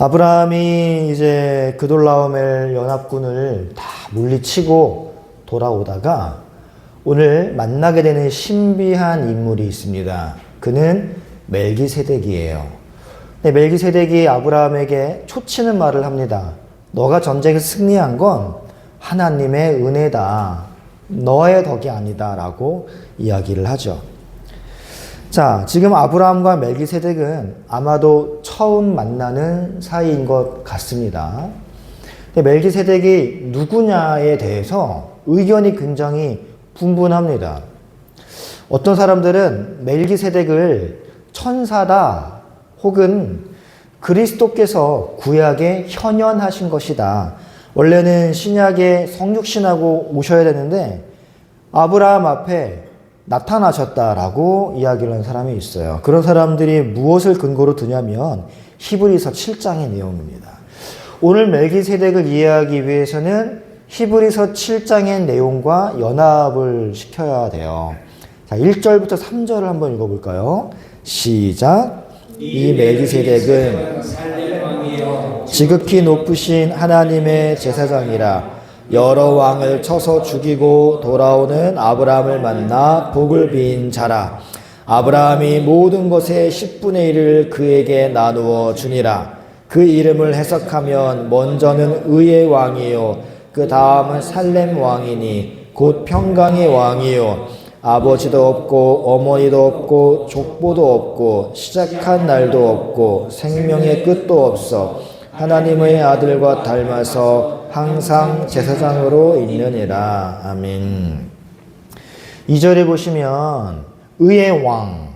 아브라함이 이제 그돌라오멜 연합군을 다 물리치고 돌아오다가 오늘 만나게 되는 신비한 인물이 있습니다. 그는 멜기세덱이에요. 멜기세덱이 아브라함에게 초치는 말을 합니다. 너가 전쟁에서 승리한 건 하나님의 은혜다. 너의 덕이 아니다. 라고 이야기를 하죠. 자, 지금 아브라함과 멜기세덱은 아마도 처음 만나는 사이인 것 같습니다. 멜기세덱이 누구냐에 대해서 의견이 굉장히 분분합니다. 어떤 사람들은 멜기세덱을 천사다 혹은 그리스도께서 구약에 현현하신 것이다. 원래는 신약에 성육신하고 오셔야 되는데 아브라함 앞에 나타나셨다라고 이야기를 하는 사람이 있어요. 그런 사람들이 무엇을 근거로 드냐면 히브리서 7장의 내용입니다. 오늘 멜기세덱을 이해하기 위해서는 히브리서 7장의 내용과 연합을 시켜야 돼요. 자, 1절부터 3절을 한번 읽어볼까요? 시작. 이 멜기세덱은 지극히 높으신 하나님의 제사장이라 여러 왕을 쳐서 죽이고 돌아오는 아브라함을 만나 복을 빈 자라. 아브라함이 모든 것의 10분의 1을 그에게 나누어 주니라. 그 이름을 해석하면 먼저는 의의 왕이요 그 다음은 살렘 왕이니 곧 평강의 왕이요 아버지도 없고 어머니도 없고 족보도 없고 시작한 날도 없고 생명의 끝도 없어 하나님의 아들과 닮아서 항상 제사장으로 있느니라. 아멘. 2절에 보시면 의의 왕,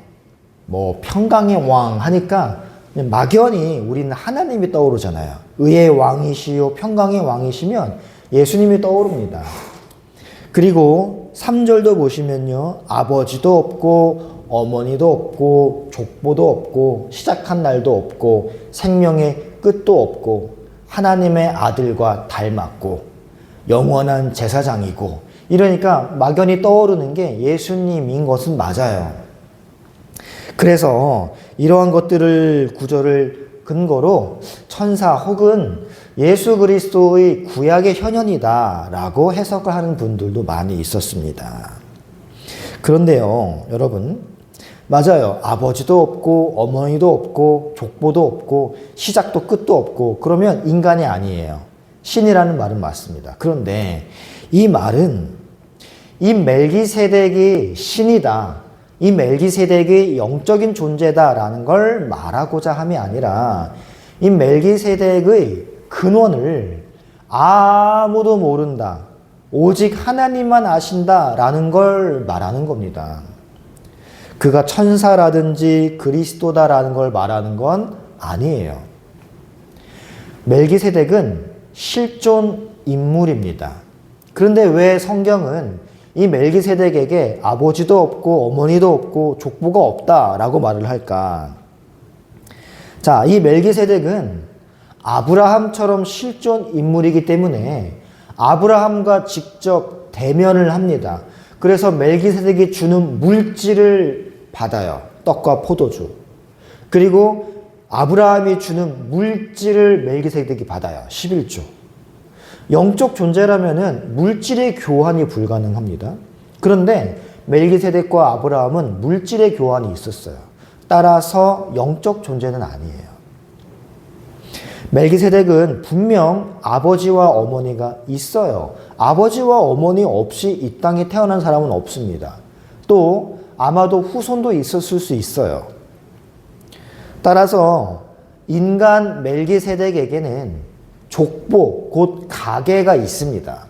평강의 왕 하니까 막연히 우리는 하나님이 떠오르잖아요. 의의 왕이시요 평강의 왕이시면 예수님이 떠오릅니다. 그리고 3절도 보시면요. 아버지도 없고 어머니도 없고 족보도 없고 시작한 날도 없고 생명의 끝도 없고 하나님의 아들과 닮았고 영원한 제사장이고 이러니까 막연히 떠오르는 게 예수님인 것은 맞아요. 그래서 이러한 것들을 구절을 근거로 천사 혹은 예수 그리스도의 구약의 현현이다 라고 해석을 하는 분들도 많이 있었습니다. 그런데요, 여러분, 맞아요. 아버지도 없고 어머니도 없고 족보도 없고 시작도 끝도 없고 그러면 인간이 아니에요. 신이라는 말은 맞습니다. 그런데 이 말은 이 멜기세덱이 신이다. 이 멜기세덱이 영적인 존재다라는 걸 말하고자 함이 아니라 이 멜기세덱의 근원을 아무도 모른다. 오직 하나님만 아신다라는 걸 말하는 겁니다. 그가 천사라든지 그리스도다라는 걸 말하는 건 아니에요. 멜기세덱은 실존 인물입니다. 그런데 왜 성경은 이 멜기세덱에게 아버지도 없고 어머니도 없고 족보가 없다라고 말을 할까? 자, 이 멜기세덱은 아브라함처럼 실존 인물이기 때문에 아브라함과 직접 대면을 합니다. 그래서 멜기세덱이 주는 물질을 받아요. 떡과 포도주. 그리고 아브라함이 주는 물질을 멜기세덱이 받아요. 11조. 영적 존재라면은 물질의 교환이 불가능합니다. 그런데 멜기세덱과 아브라함은 물질의 교환이 있었어요. 따라서 영적 존재는 아니에요. 멜기세덱은 분명 아버지와 어머니가 있어요. 아버지와 어머니 없이 이 땅에 태어난 사람은 없습니다. 또 아마도 후손도 있었을 수 있어요. 따라서 인간 멜기세덱에게는 족보, 곧 가계가 있습니다.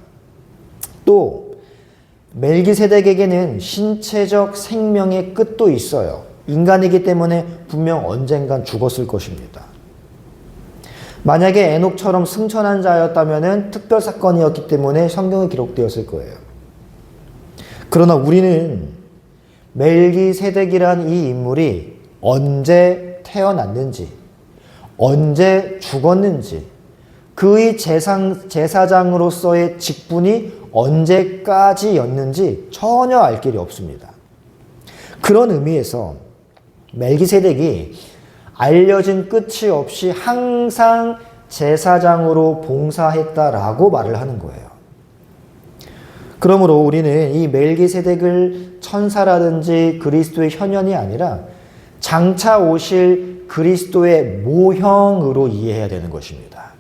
또 멜기세덱에게는 신체적 생명의 끝도 있어요. 인간이기 때문에 분명 언젠간 죽었을 것입니다. 만약에 에녹처럼 승천한 자였다면 특별 사건이었기 때문에 성경에 기록되었을 거예요. 그러나 우리는 멜기세덱이란 이 인물이 언제 태어났는지, 언제 죽었는지, 그의 제사장으로서의 직분이 언제까지였는지 전혀 알 길이 없습니다. 그런 의미에서 멜기세덱이 알려진 끝이 없이 항상 제사장으로 봉사했다라고 말을 하는 거예요. 그러므로 우리는 이 멜기세덱을 천사라든지 그리스도의 현현이 아니라 장차 오실 그리스도의 모형으로 이해해야 되는 것입니다.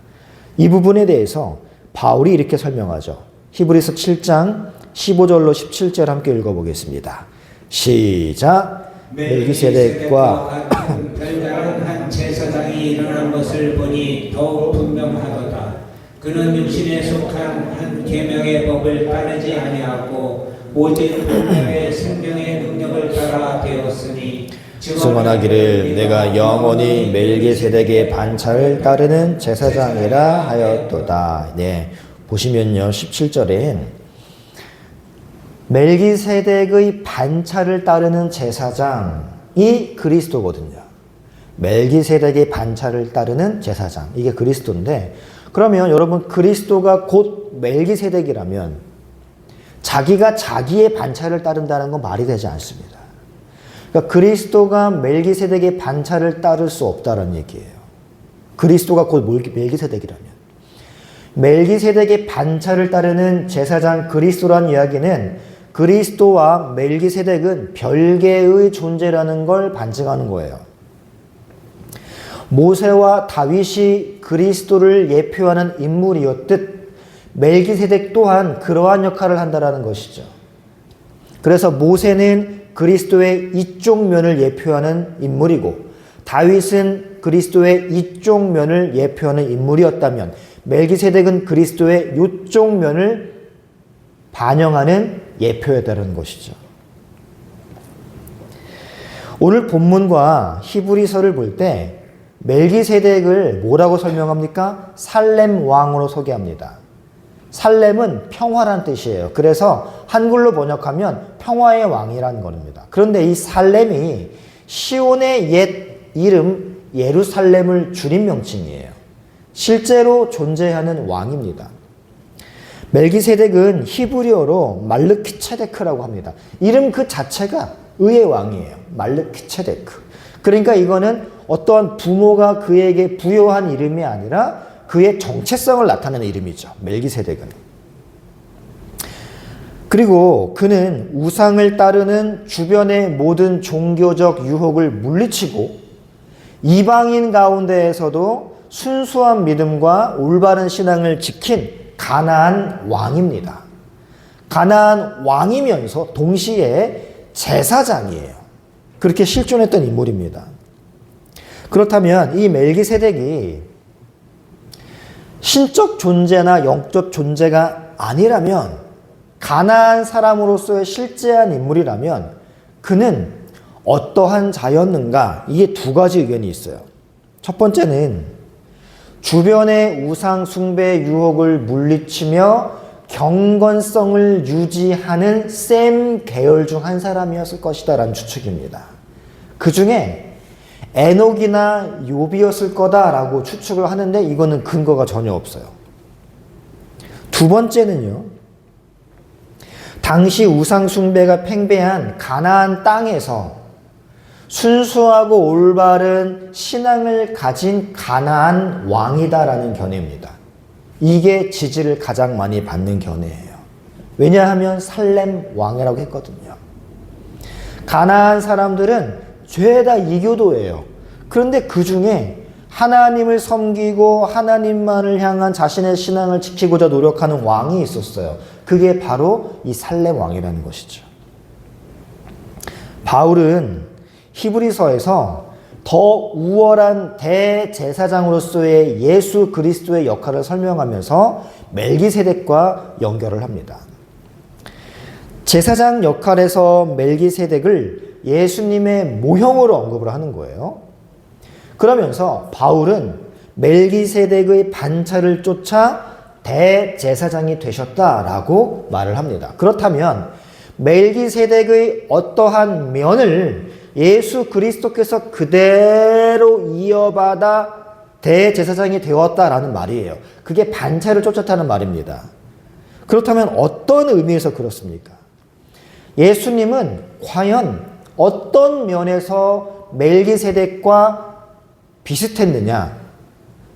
이 부분에 대해서 바울이 이렇게 설명하죠. 히브리서 7장 15절로 17절 함께 읽어보겠습니다. 시작. 멜기세덱과 같은 별다른 한 제사장이 일어난 것을 보니 더욱 분명하도다. 그는 육신에 속한 한 계명의 법을 따르지 아니하고 오직 분명의 성경의 능력을 따라 되었으니 증언하기를 내가 영원히 멜기세덱의 반차를 따르는 제사장이라 하였도다. 네, 보시면요 17절에 멜기세덱의 반차를 따르는 제사장이 그리스도거든요. 멜기세덱의 반차를 따르는 제사장, 이게 그리스도인데, 그러면 여러분 그리스도가 곧 멜기세덱이라면 자기가 자기의 반차를 따른다는 건 말이 되지 않습니다. 그러니까 그리스도가 멜기세덱의 반차를 따를 수 없다는 얘기예요. 그리스도가 곧 멜기세덱이라면. 멜기세덱의 반차를 따르는 제사장 그리스도란 이야기는 그리스도와 멜기세덱은 별개의 존재라는 걸 반증하는 거예요. 모세와 다윗이 그리스도를 예표하는 인물이었듯 멜기세덱 또한 그러한 역할을 한다는 것이죠. 그래서 모세는 그리스도의 이쪽 면을 예표하는 인물이고 다윗은 그리스도의 이쪽 면을 예표하는 인물이었다면 멜기세덱은 그리스도의 이쪽 면을 반영하는 예표였다는 것이죠. 오늘 본문과 히브리서를 볼 때 멜기세덱을 뭐라고 설명합니까? 살렘 왕으로 소개합니다. 살렘은 평화란 뜻이에요. 그래서 한글로 번역하면 평화의 왕이라는 겁니다. 그런데 이 살렘이 시온의 옛 이름 예루살렘을 줄인 명칭이에요. 실제로 존재하는 왕입니다. 멜기세덱은 히브리어로 말르키체데크라고 합니다. 이름 그 자체가 의의 왕이에요. 말르키체데크. 그러니까 이거는 어떠한 부모가 그에게 부여한 이름이 아니라 그의 정체성을 나타내는 이름이죠. 멜기세덱은. 그리고 그는 우상을 따르는 주변의 모든 종교적 유혹을 물리치고 이방인 가운데에서도 순수한 믿음과 올바른 신앙을 지킨 가나안 왕입니다. 가나안 왕이면서 동시에 제사장이에요. 그렇게 실존했던 인물입니다. 그렇다면 이 멜기세덱이 신적 존재나 영적 존재가 아니라면 가나안 사람으로서의 실제한 인물이라면 그는 어떠한 자였는가? 이게 두 가지 의견이 있어요. 첫 번째는 주변의 우상 숭배 유혹을 물리치며 경건성을 유지하는 셈 계열 중 한 사람이었을 것이다 라는 추측입니다. 그 중에 에녹이나 욥이었을 거다라고 추측을 하는데 이거는 근거가 전혀 없어요. 두 번째는요. 당시 우상 숭배가 팽배한 가나안 땅에서 순수하고 올바른 신앙을 가진 가나안 왕이다라는 견해입니다. 이게 지지를 가장 많이 받는 견해예요. 왜냐하면 살렘 왕이라고 했거든요. 가나안 사람들은 죄다 이교도예요. 그런데 그 중에 하나님을 섬기고 하나님만을 향한 자신의 신앙을 지키고자 노력하는 왕이 있었어요. 그게 바로 이 살렘 왕이라는 것이죠. 바울은 히브리서에서 더 우월한 대제사장으로서의 예수 그리스도의 역할을 설명하면서 멜기세덱과 연결을 합니다. 제사장 역할에서 멜기세덱을 예수님의 모형으로 언급을 하는 거예요. 그러면서 바울은 멜기세덱의 반차를 쫓아 대제사장이 되셨다라고 말을 합니다. 그렇다면 멜기세덱의 어떠한 면을 예수 그리스도께서 그대로 이어받아 대제사장이 되었다라는 말이에요. 그게 반차를 쫓았다는 말입니다. 그렇다면 어떤 의미에서 그렇습니까? 예수님은 과연 어떤 면에서 멜기세덱과 비슷했느냐?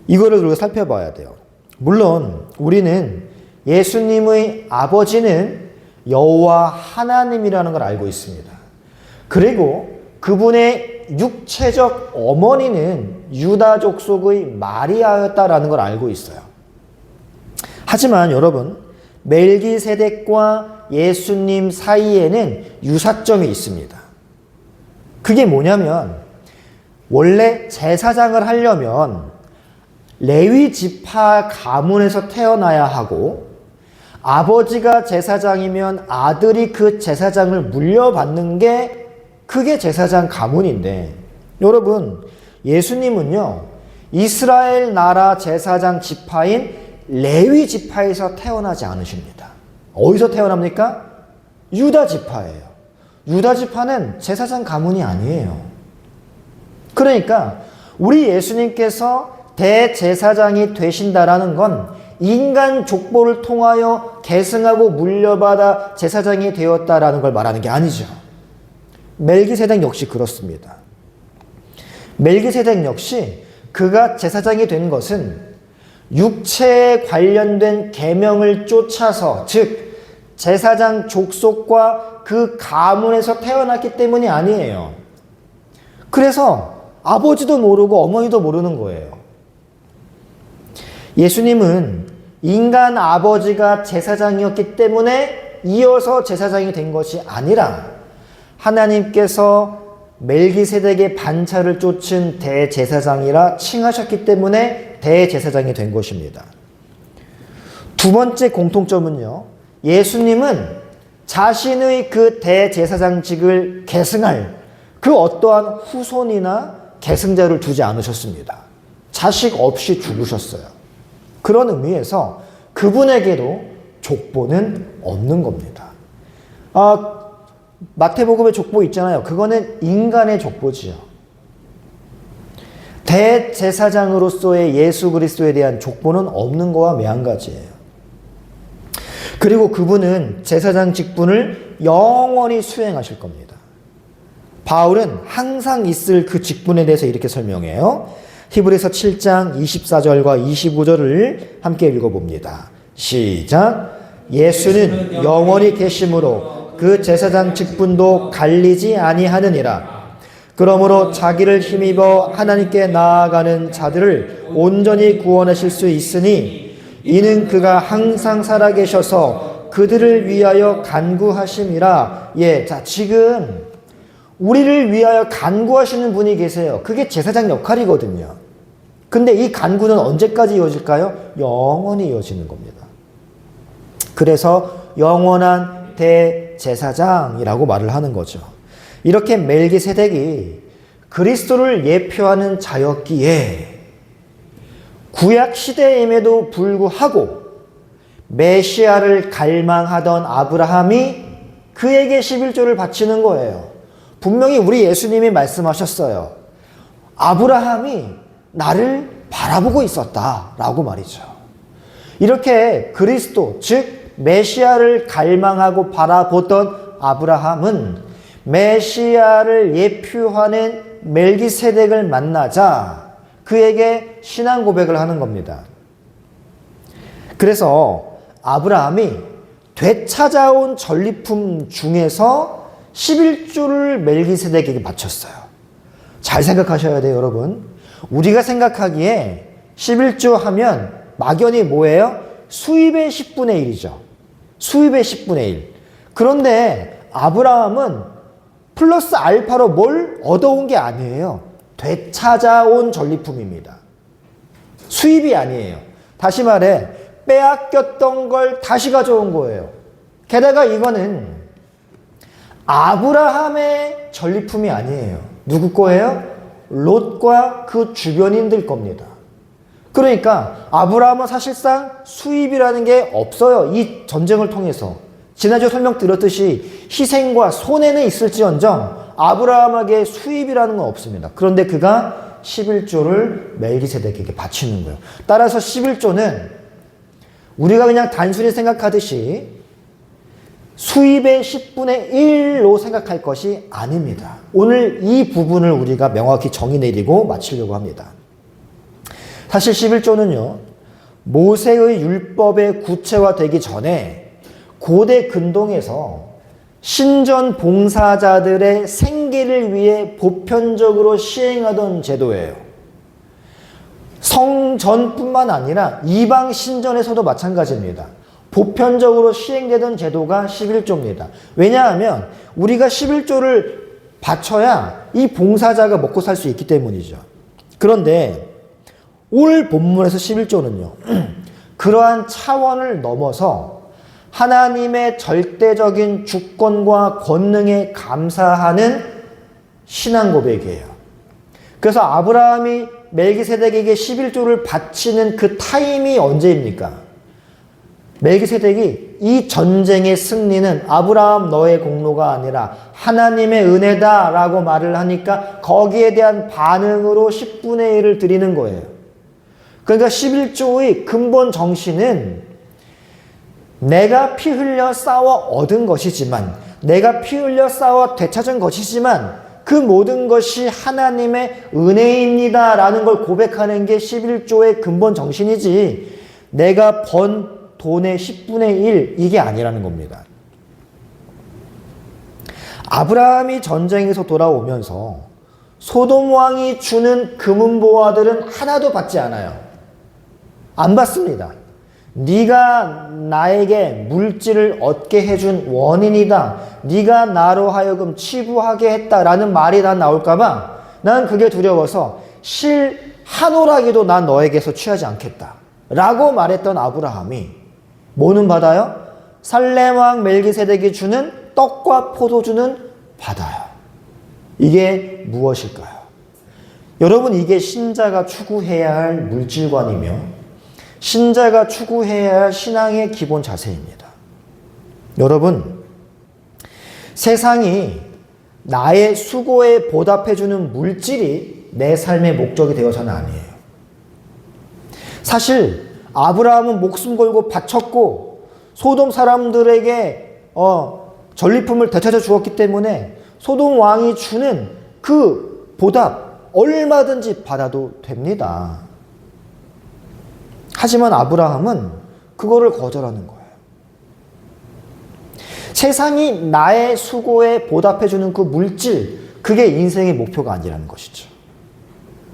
이거를 우리가 살펴봐야 돼요. 물론 우리는 예수님의 아버지는 여호와 하나님이라는 걸 알고 있습니다. 그리고 그분의 육체적 어머니는 유다 족속의 마리아였다라는 걸 알고 있어요. 하지만 여러분, 멜기세덱과 예수님 사이에는 유사점이 있습니다. 그게 뭐냐면 원래 제사장을 하려면 레위 지파 가문에서 태어나야 하고 아버지가 제사장이면 아들이 그 제사장을 물려받는 게 그게 제사장 가문인데, 여러분 예수님은요 이스라엘 나라 제사장 지파인 레위 지파에서 태어나지 않으십니다. 어디서 태어납니까? 유다 지파예요. 유다 지파는 제사장 가문이 아니에요. 그러니까 우리 예수님께서 대제사장이 되신다라는 건 인간 족보를 통하여 계승하고 물려받아 제사장이 되었다라는 걸 말하는 게 아니죠. 멜기세덱 역시 그렇습니다. 멜기세덱 역시 그가 제사장이 된 것은 육체에 관련된 계명을 쫓아서, 즉 제사장 족속과 그 가문에서 태어났기 때문이 아니에요. 그래서 아버지도 모르고 어머니도 모르는 거예요. 예수님은 인간 아버지가 제사장이었기 때문에 이어서 제사장이 된 것이 아니라 하나님께서 멜기세덱의 반차를 쫓은 대제사장이라 칭하셨기 때문에 대제사장이 된 것입니다. 두 번째 공통점은요, 예수님은 자신의 그 대제사장직을 계승할 그 어떠한 후손이나 계승자를 두지 않으셨습니다. 자식 없이 죽으셨어요. 그런 의미에서 그분에게도 족보는 없는 겁니다. 마태복음의 족보 있잖아요. 그거는 인간의 족보지요. 대제사장으로서의 예수 그리스도에 대한 족보는 없는 거와 매한가지예요. 그리고 그분은 제사장 직분을 영원히 수행하실 겁니다. 바울은 항상 있을 그 직분에 대해서 이렇게 설명해요. 히브리서 7장 24절과 25절을 함께 읽어봅니다. 시작. 예수는 영원히 계심으로 그 제사장 직분도 갈리지 아니하느니라. 그러므로 자기를 힘입어 하나님께 나아가는 자들을 온전히 구원하실 수 있으니 이는 그가 항상 살아계셔서 그들을 위하여 간구하심이라. 자, 지금 우리를 위하여 간구하시는 분이 계세요. 그게 제사장 역할이거든요. 근데 이 간구는 언제까지 이어질까요? 영원히 이어지는 겁니다. 그래서 영원한 대제사장이라고 말을 하는 거죠. 이렇게 멜기세덱이 그리스도를 예표하는 자였기에 구약 시대임에도 불구하고 메시아를 갈망하던 아브라함이 그에게 11조를 바치는 거예요. 분명히 우리 예수님이 말씀하셨어요. 아브라함이 나를 바라보고 있었다라고 말이죠. 이렇게 그리스도, 즉 메시아를 갈망하고 바라보던 아브라함은 메시아를 예표하는 멜기세덱을 만나자 그에게 신앙 고백을 하는 겁니다. 그래서 아브라함이 되찾아온 전리품 중에서 11조를 멜기세덱에게 바쳤어요. 잘 생각하셔야 돼요, 여러분. 우리가 생각하기에 11조 하면 막연히 뭐예요? 수입의 10분의 1이죠. 수입의 10분의 1. 그런데 아브라함은 플러스 알파로 뭘 얻어온 게 아니에요. 되찾아온 전리품입니다. 수입이 아니에요. 다시 말해 빼앗겼던 걸 다시 가져온 거예요. 게다가 이거는 아브라함의 전리품이 아니에요. 누구 거예요? 롯과 그 주변인들 겁니다. 그러니까 아브라함은 사실상 수입이라는 게 없어요. 이 전쟁을 통해서. 지난주에 설명드렸듯이 희생과 손해는 있을지언정 아브라함에게 수입이라는 건 없습니다. 그런데 그가 11조를 멜기세덱에게 바치는 거예요. 따라서 11조는 우리가 그냥 단순히 생각하듯이 수입의 10분의 1로 생각할 것이 아닙니다. 오늘 이 부분을 우리가 명확히 정의 내리고 마치려고 합니다. 사실 11조는요, 모세의 율법의 구체화되기 전에 고대 근동에서 신전 봉사자들의 생계를 위해 보편적으로 시행하던 제도예요. 성전뿐만 아니라 이방 신전에서도 마찬가지입니다. 보편적으로 시행되던 제도가 11조입니다. 왜냐하면 우리가 11조를 바쳐야 이 봉사자가 먹고 살 수 있기 때문이죠. 그런데 올 본문에서 11조는요. 그러한 차원을 넘어서 하나님의 절대적인 주권과 권능에 감사하는 신앙 고백이에요. 그래서 아브라함이 멜기세덱에게 11조를 바치는 그 타임이 언제입니까? 멜기세덱이 이 전쟁의 승리는 아브라함 너의 공로가 아니라 하나님의 은혜다라고 말을 하니까 거기에 대한 반응으로 10분의 1을 드리는 거예요. 그러니까 11조의 근본 정신은 내가 피 흘려 싸워 얻은 것이지만, 내가 피 흘려 싸워 되찾은 것이지만 그 모든 것이 하나님의 은혜입니다 라는 걸 고백하는 게 11조의 근본 정신이지, 내가 번 돈의 10분의 1 이게 아니라는 겁니다. 아브라함이 전쟁에서 돌아오면서 소돔 왕이 주는 금은보화들은 하나도 받지 않아요. 안 받습니다. 네가 나에게 물질을 얻게 해준 원인이다. 네가 나로 하여금 치부하게 했다라는 말이 난 나올까봐 난 그게 두려워서 실 한 오라기도 난 너에게서 취하지 않겠다 라고 말했던 아브라함이 뭐는 받아요? 살렘 왕 멜기세덱이 주는 떡과 포도주는 받아요. 이게 무엇일까요? 여러분, 이게 신자가 추구해야 할 물질관이며 신자가 추구해야 할 신앙의 기본 자세입니다. 여러분, 세상이 나의 수고에 보답해주는 물질이 내 삶의 목적이 되어서는 아니에요. 사실 아브라함은 목숨 걸고 바쳤고 소돔 사람들에게 전리품을 되찾아 주었기 때문에 소돔 왕이 주는 그 보답 얼마든지 받아도 됩니다. 하지만 아브라함은 그거를 거절하는 거예요. 세상이 나의 수고에 보답해주는 그 물질, 그게 인생의 목표가 아니라는 것이죠.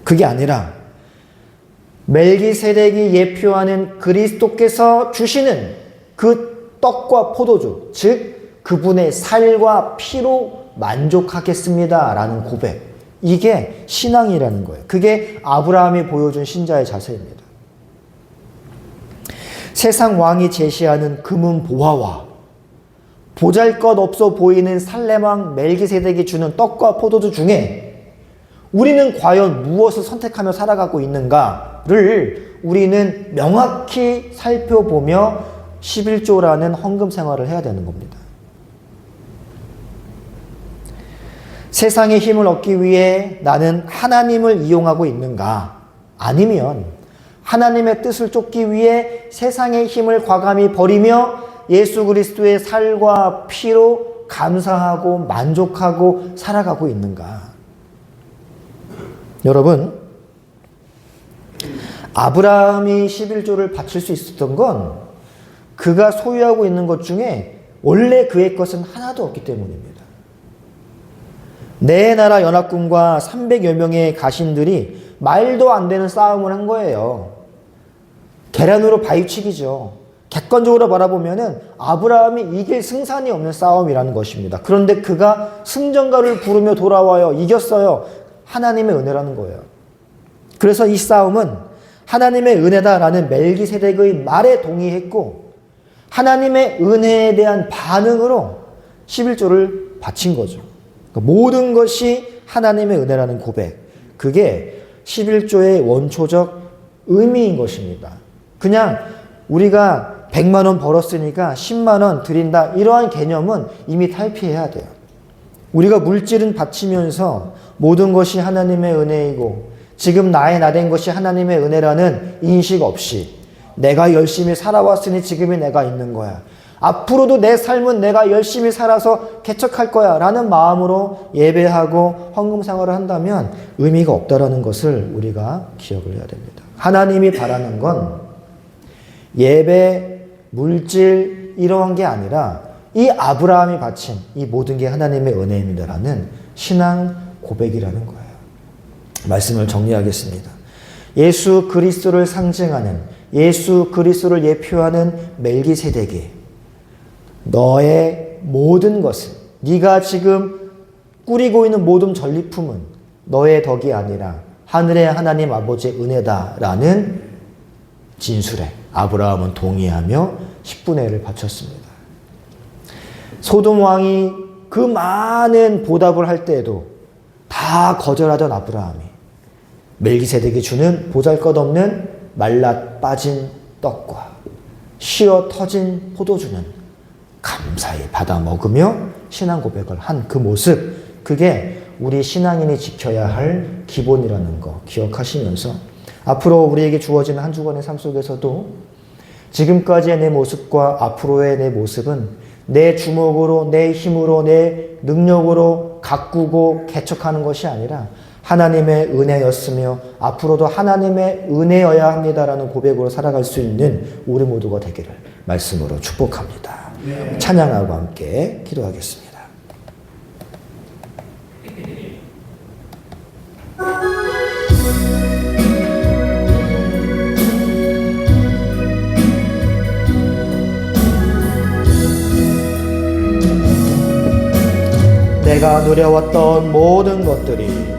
그게 아니라 멜기세덱이 예표하는 그리스도께서 주시는 그 떡과 포도주, 즉 그분의 살과 피로 만족하겠습니다 라는 고백, 이게 신앙이라는 거예요. 그게 아브라함이 보여준 신자의 자세입니다. 세상 왕이 제시하는 금은 보화와 보잘것없어 보이는 살렘 왕 멜기세덱이 주는 떡과 포도주 중에 우리는 과연 무엇을 선택하며 살아가고 있는가를 우리는 명확히 살펴보며 11조라는 헌금 생활을 해야 되는 겁니다. 세상의 힘을 얻기 위해 나는 하나님을 이용하고 있는가? 아니면 하나님의 뜻을 쫓기 위해 세상의 힘을 과감히 버리며 예수 그리스도의 살과 피로 감사하고 만족하고 살아가고 있는가? 여러분, 아브라함이 11조를 바칠 수 있었던 건 그가 소유하고 있는 것 중에 원래 그의 것은 하나도 없기 때문입니다. 네 나라 연합군과 300여 명의 가신들이 말도 안 되는 싸움을 한 거예요. 계란으로 바위치기죠. 객관적으로 바라보면은 아브라함이 이길 승산이 없는 싸움이라는 것입니다. 그런데 그가 승전가를 부르며 돌아와요. 이겼어요. 하나님의 은혜라는 거예요. 그래서 이 싸움은 하나님의 은혜다라는 멜기세덱의 말에 동의했고 하나님의 은혜에 대한 반응으로 11조를 바친 거죠. 그러니까 모든 것이 하나님의 은혜라는 고백, 그게 11조의 원초적 의미인 것입니다. 그냥 우리가 100만 원 벌었으니까 10만 원 드린다, 이러한 개념은 이미 탈피해야 돼요. 우리가 물질은 바치면서 모든 것이 하나님의 은혜이고 지금 나의 나된 것이 하나님의 은혜라는 인식 없이 내가 열심히 살아왔으니 지금이 내가 있는 거야, 앞으로도 내 삶은 내가 열심히 살아서 개척할 거야 라는 마음으로 예배하고 헌금 생활을 한다면 의미가 없다라는 것을 우리가 기억을 해야 됩니다. 하나님이 바라는 건 예배, 물질 이러한 게 아니라 이 아브라함이 바친 이 모든 게 하나님의 은혜입니다라는 신앙 고백이라는 거예요. 말씀을 정리하겠습니다. 예수 그리스도를 상징하는, 예수 그리스도를 예표하는 멜기세덱이 너의 모든 것을, 네가 지금 꾸리고 있는 모든 전리품은 너의 덕이 아니라 하늘의 하나님 아버지의 은혜다라는 진술에 아브라함은 동의하며 10분의 1을 바쳤습니다. 소돔 왕이 그 많은 보답을 할 때에도 다 거절하던 아브라함이 멜기세덱이 주는 보잘것없는 말라 빠진 떡과 쉬어 터진 포도주는 감사히 받아 먹으며 신앙 고백을 한 그 모습, 그게 우리 신앙인이 지켜야 할 기본이라는 거 기억하시면서 앞으로 우리에게 주어지는 한 주간의 삶 속에서도 지금까지의 내 모습과 앞으로의 내 모습은 내 주먹으로, 내 힘으로, 내 능력으로 가꾸고 개척하는 것이 아니라 하나님의 은혜였으며 앞으로도 하나님의 은혜여야 합니다라는 고백으로 살아갈 수 있는 우리 모두가 되기를 말씀으로 축복합니다. 네. 찬양하고 함께 기도하겠습니다. 내가 누려왔던 모든 것들이